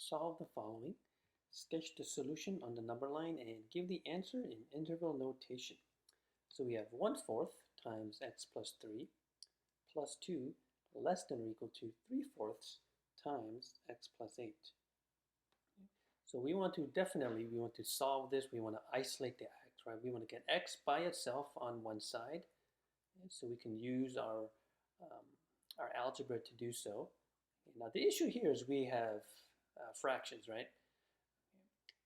Solve the following. Sketch the solution on the number line and give the answer in interval notation. So we have 1/4 times x plus 3 plus 2 less than or equal to 3/4 times x plus 8. So we want to solve this. We want to isolate the x, right? We want to get x by itself on one side. So we can use our algebra to do so. Now the issue here is we have fractions, right?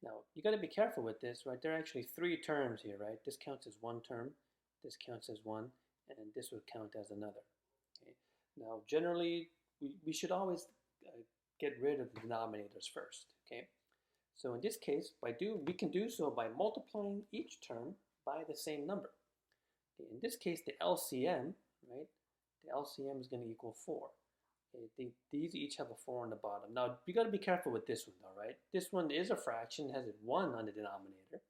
Now you got to be careful with this, right? There are actually three terms here, right? This counts as one term, this counts as one, and this would count as another. Okay? Now generally we should always get rid of the denominators first. Okay, so in this case, we can do so by multiplying each term by the same number. Okay, in this case, the LCM, right? The LCM is going to equal 4. Okay, these each have a 4 on the bottom. Now, you got to be careful with this one, though, right? This one is a fraction, has a 1 on the denominator.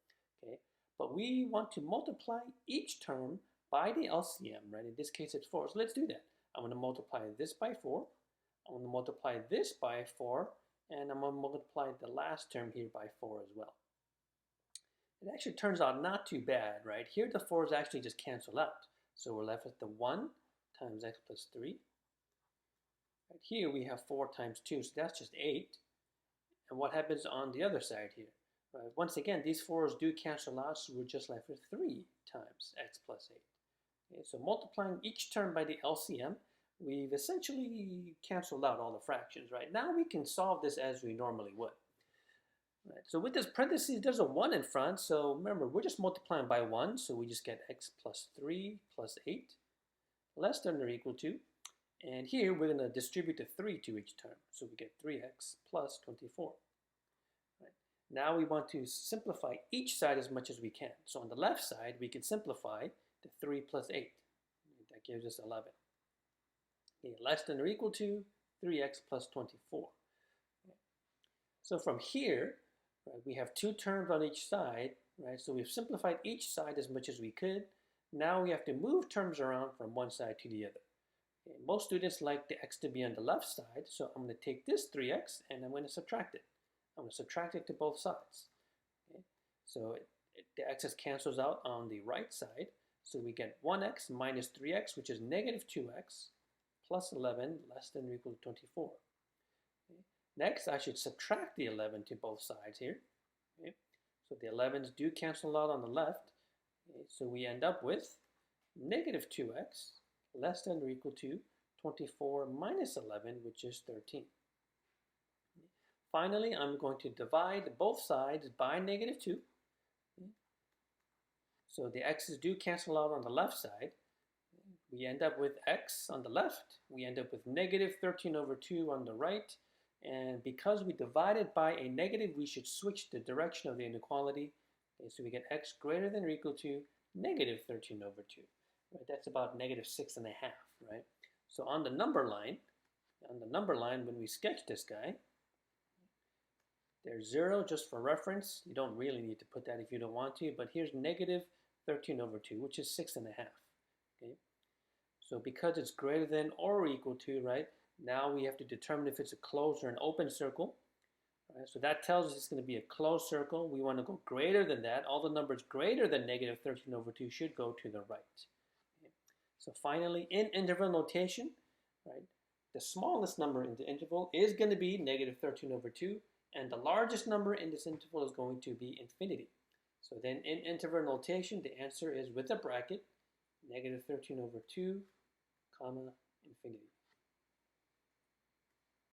Okay, but we want to multiply each term by the LCM, right? In this case, it's 4. So let's do that. I'm going to multiply this by 4. I'm going to multiply this by 4. And I'm going to multiply the last term here by 4 as well. It actually turns out not too bad, right? Here the 4's actually just cancel out. So we're left with the 1 times x plus 3. Right here we have 4 times 2, so that's just 8. And what happens on the other side here? Right? Once again, these 4's do cancel out, so we're just left with 3 times x plus 8. Okay, so multiplying each term by the LCM, we've essentially canceled out all the fractions, right? Now we can solve this as we normally would. Right, so with this parentheses, there's a 1 in front, so remember, we're just multiplying by 1, so we just get x plus 3 plus 8 less than or equal to, and here we're going to distribute the 3 to each term, so we get 3x plus 24. Right. Now we want to simplify each side as much as we can. So on the left side, we can simplify the 3 plus 8. That gives us 11. Okay, less than or equal to 3x plus 24. Okay. So from here, right, we have 2 terms on each side, right? So we've simplified each side as much as we could. Now we have to move terms around from one side to the other. Okay, most students like the x to be on the left side, so I'm going to take this 3x and I'm going to subtract it. I'm going to subtract it to both sides. Okay, so the x's cancels out on the right side, so we get 1x minus 3x, which is negative 2x, plus 11 less than or equal to 24. Okay. Next, I should subtract the 11 to both sides here. Okay. So the 11's do cancel out on the left. Okay. So we end up with negative 2x less than or equal to 24 minus 11, which is 13. Okay. Finally, I'm going to divide both sides by negative 2. Okay. So the x's do cancel out on the left side. We end up with x on the left. We end up with negative 13 over 2 on the right. And because we divided by a negative, we should switch the direction of the inequality. Okay, so we get x greater than or equal to negative 13 over 2. Right? That's about negative 6.5, right? So on the number line, when we sketch this guy, there's 0 just for reference. You don't really need to put that if you don't want to, but here's negative 13 over 2, which is 6.5. Okay? So because it's greater than or equal to, right, now we have to determine if it's a closed or an open circle. Right? So that tells us it's going to be a closed circle. We want to go greater than that. All the numbers greater than negative 13 over 2 should go to the right. Okay? So finally, in interval notation, right, the smallest number in the interval is going to be negative 13 over 2, and the largest number in this interval is going to be infinity. So then in interval notation, the answer is with a bracket, negative 13 over 2, comma, infinity.